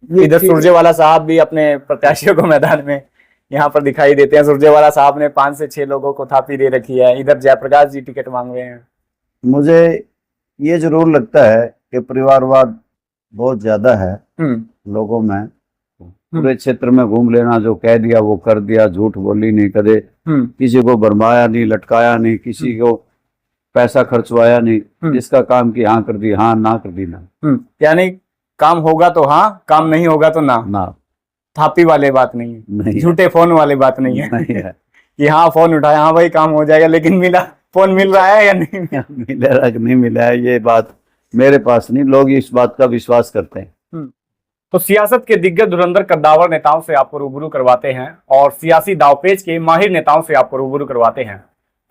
इधर सुरजेवाला साहब भी अपने प्रत्याशियों को मैदान में यहाँ पर दिखाई देते हैं। सुरजेवाला साहब ने 5 से 6 लोगों को थापी दे रखी है। इधर जयप्रकाश जी टिकट मांग रहे हैं। मुझे ये जरूर लगता है कि परिवारवाद बहुत ज्यादा है लोगों में। पूरे क्षेत्र में घूम लेना, जो कह दिया वो कर दिया, झूठ बोली नहीं कदे, किसी को भरमाया नहीं, लटकाया नहीं, किसी को पैसा खर्चवाया नहीं, जिसका काम की हाँ कर दी हाँ, ना कर दी ना। यानी काम होगा तो हाँ, काम नहीं होगा तो ना। थापी वाले बात नहीं है, झूठे फोन वाले बात नहीं है, कि हाँ फोन उठाया, हाँ भाई काम हो जाएगा, लेकिन मिला फोन मिल रहा है या नहीं मिला कि नहीं मिला है, ये बात मेरे पास नहीं। लोग इस बात का विश्वास करते हैं। तो सियासत के दिग्गज धुरंधर कद्दावर नेताओं से आपको रूबरू करवाते हैं और सियासी दावपेच के माहिर नेताओं से आपको रूबरू करवाते हैं।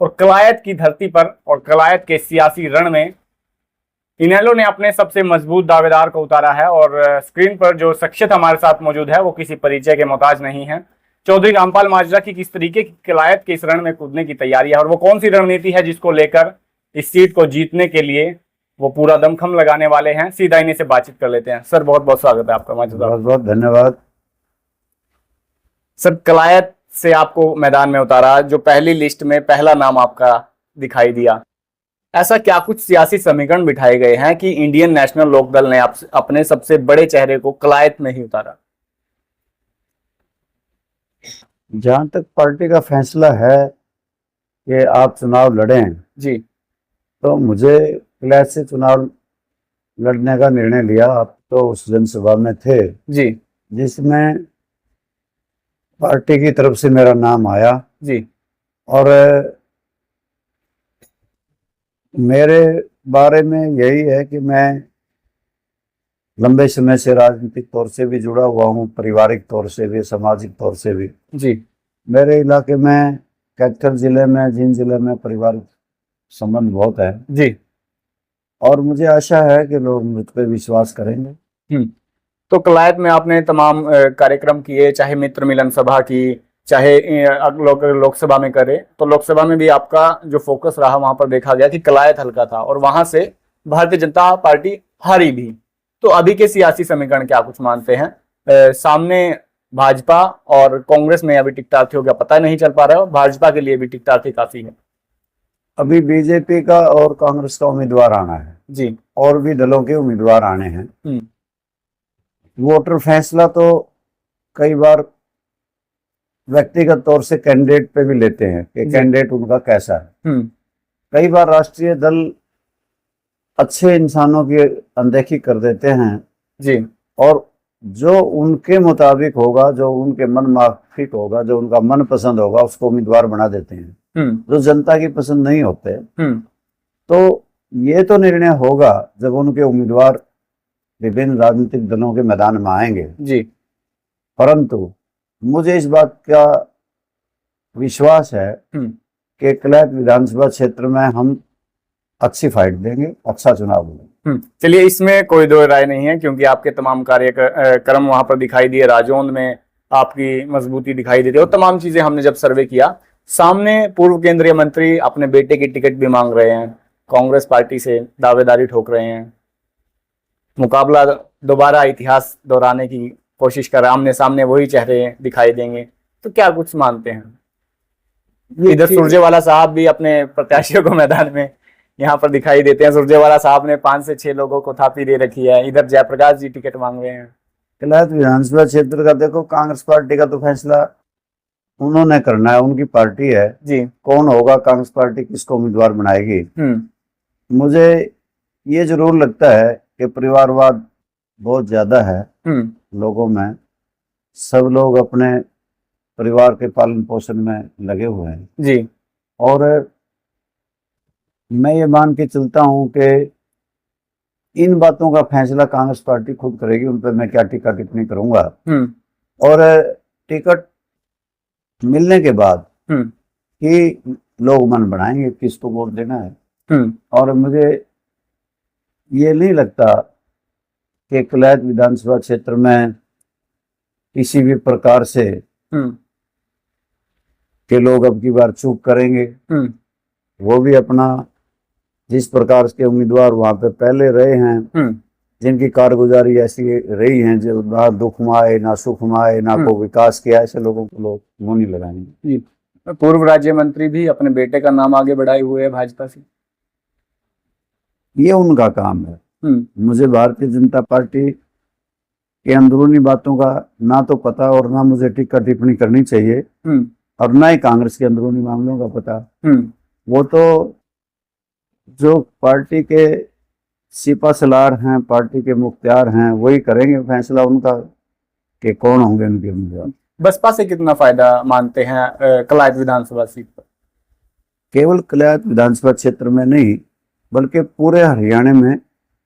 और कलायत की धरती पर और कलायत के सियासी रण में इनेलो ने अपने सबसे मजबूत दावेदार को उतारा है। और स्क्रीन पर जो शख्सियत हमारे साथ मौजूद है वो किसी परिचय के मोहताज नहीं है। चौधरी रामपाल माजरा की किस तरीके की कलायत के इस रण में कूदने की तैयारी है और वो कौन सी रणनीति है जिसको लेकर इस सीट को जीतने के लिए वो पूरा दमखम लगाने वाले हैं, सीधा इन्हीं से बातचीत कर लेते हैं। सर बहुत बहुत स्वागत है आपका। बहुत बहुत धन्यवाद सर। कलायत से आपको मैदान में उतारा, जो पहली लिस्ट में पहला नाम आपका दिखाई दिया, ऐसा क्या कुछ सियासी समीकरण बिठाए गए हैं कि इंडियन नेशनल लोकदल ने अपने सबसे बड़े चेहरे को कलायत में ही उतारा? जहां तक पार्टी का फैसला है कि आप चुनाव लड़ें जी, तो मुझे कलायत से चुनाव लड़ने का निर्णय लिया। आप तो उस जनसभा में थे जी, जिसमें पार्टी की तरफ से मेरा नाम आया जी, और मेरे बारे में यही है कि मैं लंबे समय से राजनीतिक तौर से भी जुड़ा हुआ हूँ, पारिवारिक तौर से भी, सामाजिक तौर से भी। जी, मेरे इलाके में, कैथल जिले में, जिन जिले में पारिवारिक संबंध बहुत है जी, और मुझे आशा है कि लोग मुझ पर विश्वास करेंगे। तो कलायत में आपने तमाम कार्यक्रम किए, चाहे मित्र मिलन सभा की, चाहे लोकसभा में करे, तो लोकसभा में भी आपका जो फोकस रहा वहां पर देखा गया कि कलायत हल्का था और वहां से भारतीय जनता पार्टी हारी भी। तो अभी के सियासी समीकरण क्या कुछ मानते हैं? सामने भाजपा और कांग्रेस में अभी टिकटार्थी हो गया, पता नहीं चल पा रहा है, भाजपा के लिए भी टिकटार्थी काफी है। अभी बीजेपी का और कांग्रेस का उम्मीदवार आना है जी, और भी दलों के उम्मीदवार आने हैं। वोटर फैसला तो कई बार व्यक्तिगत तौर से कैंडिडेट पे भी लेते हैं कि कैंडिडेट उनका कैसा है। कई बार राष्ट्रीय दल अच्छे इंसानों की अनदेखी कर देते हैं जी, और जो उनके मुताबिक होगा, जो उनके मन माफिक होगा, जो उनका मन पसंद होगा, उसको उम्मीदवार बना देते हैं जो जनता की पसंद नहीं होते। तो ये तो निर्णय होगा जब उनके उम्मीदवार विभिन्न राजनीतिक दलों के मैदान में आएंगे जी, परंतु मुझे इस बात का विश्वास है कि कलायत विधानसभा क्षेत्र में हम अच्छी फाइट देंगे, अच्छा चुनाव होगा। चलिए, इसमें कोई दो राय नहीं है क्योंकि आपके तमाम कार्यक्रम वहां पर दिखाई दिए, राजौंद में आपकी मजबूती दिखाई देती है और तमाम चीजें हमने जब सर्वे किया। सामने पूर्व केंद्रीय मंत्री अपने बेटे की टिकट भी मांग रहे हैं, कांग्रेस पार्टी से दावेदारी ठोक रहे हैं, मुकाबला दोबारा इतिहास दोहराने की कोशिश कर रहे हैं, आमने सामने वही चेहरे दिखाई देंगे। तो क्या कुछ मानते हैं? इधर सुरजेवाला साहब भी अपने प्रत्याशियों को मैदान में यहाँ पर दिखाई देते हैं। सुरजेवाला साहब ने 5 से 6 लोगों को थापी दे रखी है। इधर जयप्रकाश जी टिकट मांग रहे हैं। कलायत विधानसभा क्षेत्र का देखो, कांग्रेस पार्टी का तो फैसला उन्होंने करना है, उनकी पार्टी है जी, कौन होगा, कांग्रेस पार्टी किसको उम्मीदवार बनाएगी। मुझे ये जरूर लगता है कि परिवारवाद बहुत ज्यादा है लोगों में। सब लोग अपने परिवार के पालन पोषण में लगे हुए हैं जी, और मैं ये मान के चलता हूं कि इन बातों का फैसला कांग्रेस पार्टी खुद करेगी। उन पर मैं क्या टीका टिप्पणी करूंगा। और टिकट मिलने के बाद ही लोग मन बनाएंगे किसको वोट देना है। और मुझे ये नहीं लगता कि कलायत विधानसभा क्षेत्र में किसी भी प्रकार से के लोग अब की बार चूक करेंगे। वो भी अपना जिस प्रकार के उम्मीदवार वहां पे पहले रहे हैं जिनकी कारगुजारी ऐसी रही है जो ना दुख में आए ना सुख में आए ना को विकास किया, ऐसे लोगों को लोग मुंह नहीं लगाएंगे। जी, पूर्व राज्य मंत्री भी अपने बेटे का नाम आगे बढ़ाए हुए है भाजपा से। ये उनका काम है। मुझे भारतीय जनता पार्टी के अंदरूनी बातों का ना तो पता और ना मुझे टीका टिप्पणी करनी चाहिए, और ना ही कांग्रेस के अंदरूनी मामलों का पता। वो तो जो पार्टी के सिपा सलार हैं, पार्टी के मुख्तियार हैं, वही करेंगे फैसला उनका कि कौन होंगे उनके उम्मीदवार। बसपा से कितना फायदा मानते हैं कलायत विधानसभा सीट पर? केवल कलायत विधानसभा क्षेत्र में नहीं बल्कि पूरे हरियाणा में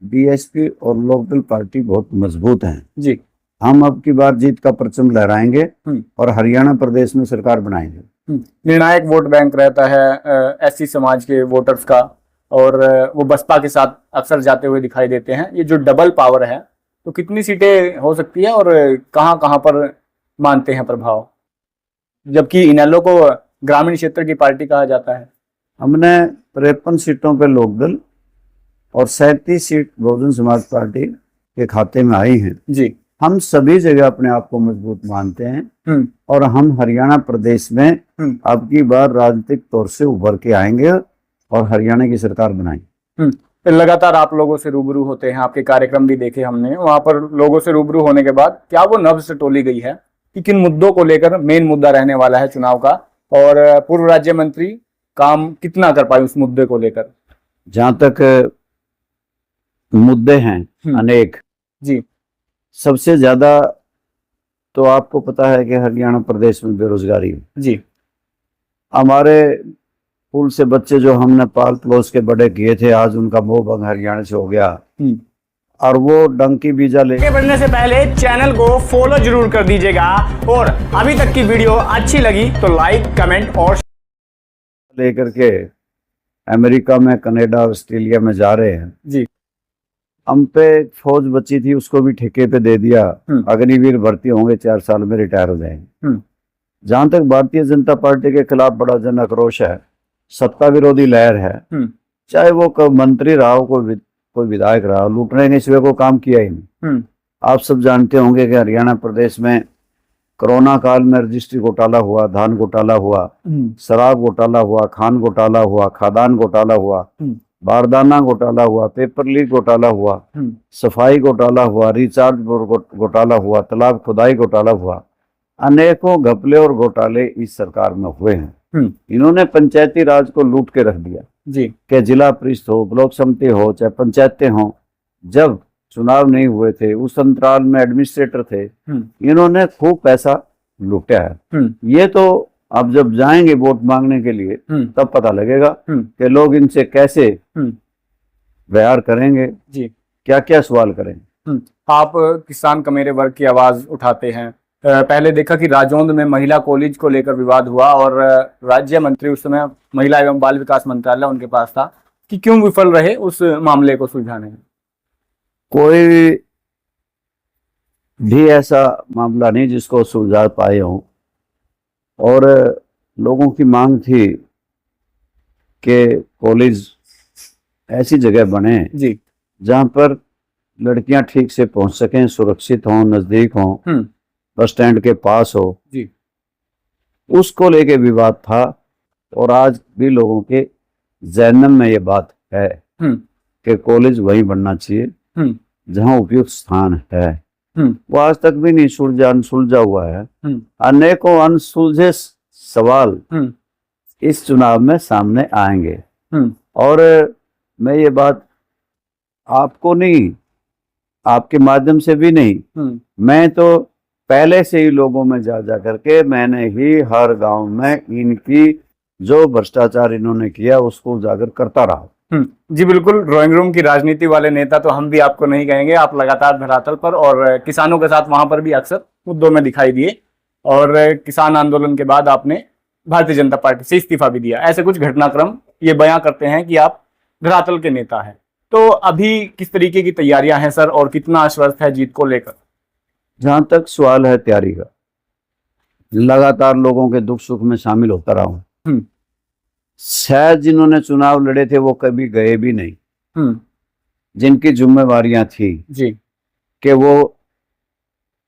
बीएसपी और लोकदल पार्टी बहुत मजबूत हैं जी। हम अब की बार जीत का परचम लहराएंगे और हरियाणा प्रदेश में सरकार बनाएंगे। निर्णायक वोट बैंक रहता है एससी समाज के वोटर्स का, और वो बसपा के साथ अक्सर जाते हुए दिखाई देते हैं। ये जो डबल पावर है तो कितनी सीटें हो सकती है और कहां कहां पर मानते हैं प्रभाव, जबकि इनेलो को ग्रामीण क्षेत्र की पार्टी कहा जाता है? हमने 53 सीटों पे लोकदल और 37 सीट बहुजन समाज पार्टी के खाते में आई हैं जी। हम सभी जगह अपने आप को मजबूत मानते हैं और हम हरियाणा प्रदेश में अब की बार राजनीतिक तौर से उभर के आएंगे और हरियाणा की सरकार बनाएंगे। लगातार आप लोगों से रूबरू होते हैं, आपके कार्यक्रम भी देखे हमने, वहां पर लोगों से रूबरू होने के बाद क्या वो नब्ज टोली गई है कि किन मुद्दों को लेकर मेन मुद्दा रहने वाला है चुनाव का, और पूर्व राज्य मंत्री काम कितना कर पाए उस मुद्दे को लेकर? जहां तक मुद्दे हैं अनेक जी, सबसे ज्यादा तो आपको पता है कि हरियाणा प्रदेश में बेरोजगारी है जी। हमारे स्कूल से बच्चे जो हमने पाल पलोस के बड़े किए थे, आज उनका मोह भंग हरियाणा से हो गया और वो डंकी बीजा ले बढ़ने से पहले चैनल को फॉलो जरूर कर दीजिएगा, और अभी तक की वीडियो अच्छी लगी तो लाइक कमेंट और लेकर के अमेरिका में, कनाडा, ऑस्ट्रेलिया में जा रहे हैं जी। हम पे फौज बची थी उसको भी ठेके पे दे दिया, अग्निवीर भर्ती होंगे 4 साल में रिटायर हो जाएंगे। जहां तक भारतीय जनता पार्टी के खिलाफ बड़ा जन आक्रोश है, सत्ता विरोधी लहर है, चाहे वो मंत्री रहा हो, कोई विधायक रहा हो, लूटने के सिवा को काम किया ही नहीं। आप सब जानते होंगे कि हरियाणा प्रदेश में कोरोना काल में रजिस्ट्री घोटाला हुआ, धान घोटाला हुआ, शराब घोटाला हुआ, खान घोटाला हुआ, खादान घोटाला हुआ, बारदाना घोटाला हुआ, पेपर लीक घोटाला हुआ, सफाई घोटाला हुआ, रिचार्ज घोटाला हुआ, तालाब खुदाई घोटाला हुआ। अनेकों घपले और घोटाले इस सरकार में हुए हैं। इन्होंने पंचायती राज को लूट के रख दिया जी। कि जिला परिषद हो, ब्लॉक समिति हो, चाहे पंचायतें हो, जब चुनाव नहीं हुए थे उस अंतराल में एडमिनिस्ट्रेटर थे, इन्होंने खूब पैसा लूटा है। ये तो अब जब जाएंगे वोट मांगने के लिए तब पता लगेगा कि लोग इनसे कैसे व्यवहार करेंगे जी, क्या क्या सवाल करेंगे। आप किसान कमेरे वर्ग की आवाज उठाते हैं। पहले देखा कि राजौंद में महिला कॉलेज को लेकर विवाद हुआ और राज्य मंत्री उस समय महिला एवं बाल विकास मंत्रालय उनके पास था कि क्यों विफल रहे उस मामले को सुलझाने में? कोई भी ऐसा मामला नहीं जिसको सुलझा पाए हों, और लोगों की मांग थी कि कॉलेज ऐसी जगह बने जी, जहां पर लड़कियां ठीक से पहुंच सकें, सुरक्षित हों, नजदीक हों, बस स्टैंड के पास हो जी। उसको लेके विवाद था, और आज भी लोगों के जहन में ये बात है कि कॉलेज वहीं बनना चाहिए जहां उपयुक्त स्थान है। वो आज तक भी नहीं अनसुलझा हुआ है। अनेकों अनसुलझे सवाल इस चुनाव में सामने आएंगे, और मैं ये बात आपको नहीं, आपके माध्यम से भी नहीं, मैं तो पहले से ही लोगों में जा करके मैंने ही हर गांव में इनकी जो भ्रष्टाचार इन्होंने किया उसको उजागर करता रहा। जी बिल्कुल, ड्राइंग रूम की राजनीति वाले नेता तो हम भी आपको नहीं कहेंगे। आप लगातार धरातल पर और किसानों के साथ वहां पर भी अक्सर मुद्दों में दिखाई दिए, और किसान आंदोलन के बाद आपने भारतीय जनता पार्टी से इस्तीफा भी दिया। ऐसे कुछ घटनाक्रम ये बयां करते हैं कि आप धरातल के नेता हैं। तो अभी किस तरीके की तैयारियां हैं सर, और कितना आश्वस्त है जीत को लेकर? जहां तक सवाल है तैयारी का, लगातार लोगों के दुख सुख में शामिल होता रहा हूं। शायद जिन्होंने चुनाव लड़े थे वो कभी गए भी नहीं, जिनकी जिम्मेवारियां थी जी। कि वो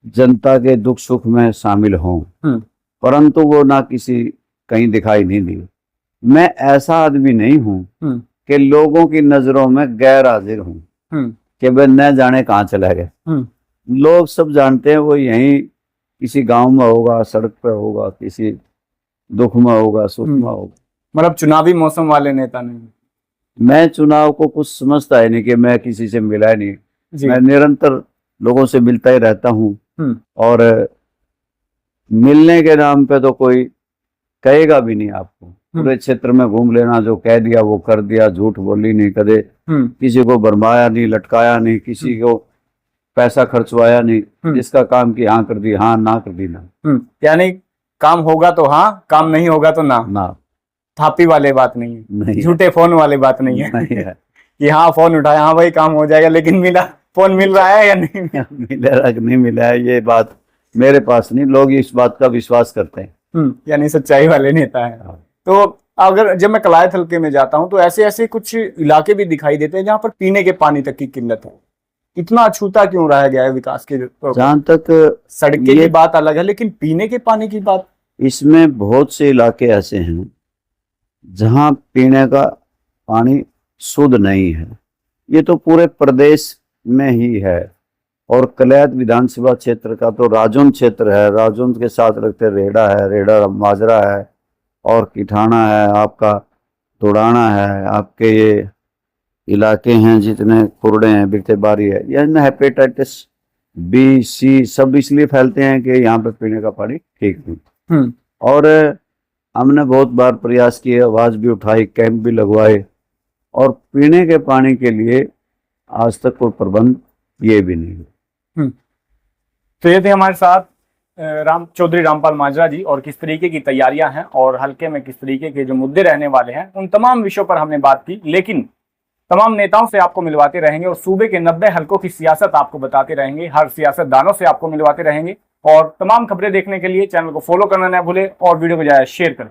जनता के दुख सुख में शामिल हों, परंतु वो ना किसी कहीं दिखाई नहीं दी। मैं ऐसा आदमी नहीं हूं कि लोगों की नजरों में गैर हाजिर हूं कि वह न जाने कहाँ चला गए। लोग सब जानते हैं वो यहीं किसी गांव में होगा, सड़क पे होगा, किसी दुख में होगा, सुख में होगा। मतलब चुनावी मौसम वाले नेता नहीं। मैं चुनाव को कुछ समझता ही नहीं कि मैं किसी से मिला ही नहीं। मैं निरंतर लोगों से मिलता ही रहता हूँ और मिलने के नाम पे तो कोई कहेगा भी नहीं आपको। पूरे क्षेत्र में घूम लेना, जो कह दिया वो कर दिया, झूठ बोली नहीं, कदे किसी को भरमाया नहीं, लटकाया नहीं, किसी को पैसा खर्चवाया नहीं, जिसका काम की हाँ कर दी हाँ, ना कर दी ना। यानी काम होगा तो हाँ, काम नहीं होगा तो ना। थापी वाले बात नहीं है, झूठे फोन वाले बात नहीं है, कि हाँ फोन उठाया, हाँ भाई काम हो जाएगा, लेकिन मिला फोन मिल रहा है या नहीं मिला नहीं मिला है, ये बात मेरे पास नहीं। लोग इस बात का विश्वास करते हैं। यानी सच्चाई वाले नेता है। तो अगर जब मैं कलायत हल्के में जाता हूँ तो ऐसे ऐसे कुछ इलाके भी दिखाई देते हैं जहाँ पर पीने के पानी तक की किल्लत है। इतना अछूता क्यों रहा गया है विकास के? जहाँ तक सड़कें की बात अलग है, लेकिन पीने के पानी की बात, इसमें बहुत से इलाके ऐसे हैं जहाँ पीने का पानी शुद्ध नहीं है। ये तो पूरे प्रदेश में ही है। और कलायत विधानसभा क्षेत्र का तो राजौंद क्षेत्र है, राजौंद के साथ लगते रेड़ा है, रेड़ा माजरा है, और किठाना है, आपका तोड़ाना है, आपके ये इलाके हैं जितने कुरड़े हैं, बिरतेबारी है, ये हेपेटाइटिस बी सी सब इसलिए फैलते हैं कि यहाँ पे पीने का पानी ठीक नहीं। और हमने बहुत बार प्रयास किए, आवाज भी उठाई, कैंप भी लगवाए, और पीने के पानी के लिए आज तक कोई प्रबंध ये भी नहीं। तो ये थे हमारे साथ चौधरी रामपाल माजरा जी, और किस तरीके की तैयारियां हैं और हल्के में किस तरीके के जो मुद्दे रहने वाले हैं, उन तमाम विषयों पर हमने बात की। लेकिन तमाम नेताओं से आपको मिलवाते रहेंगे और सूबे के 90 हल्कों की सियासत आपको बताते रहेंगे, हर सियासतदानों से आपको मिलवाते रहेंगे। और तमाम खबरें देखने के लिए चैनल को फॉलो करना न भूलें और वीडियो को जाए शेयर करें।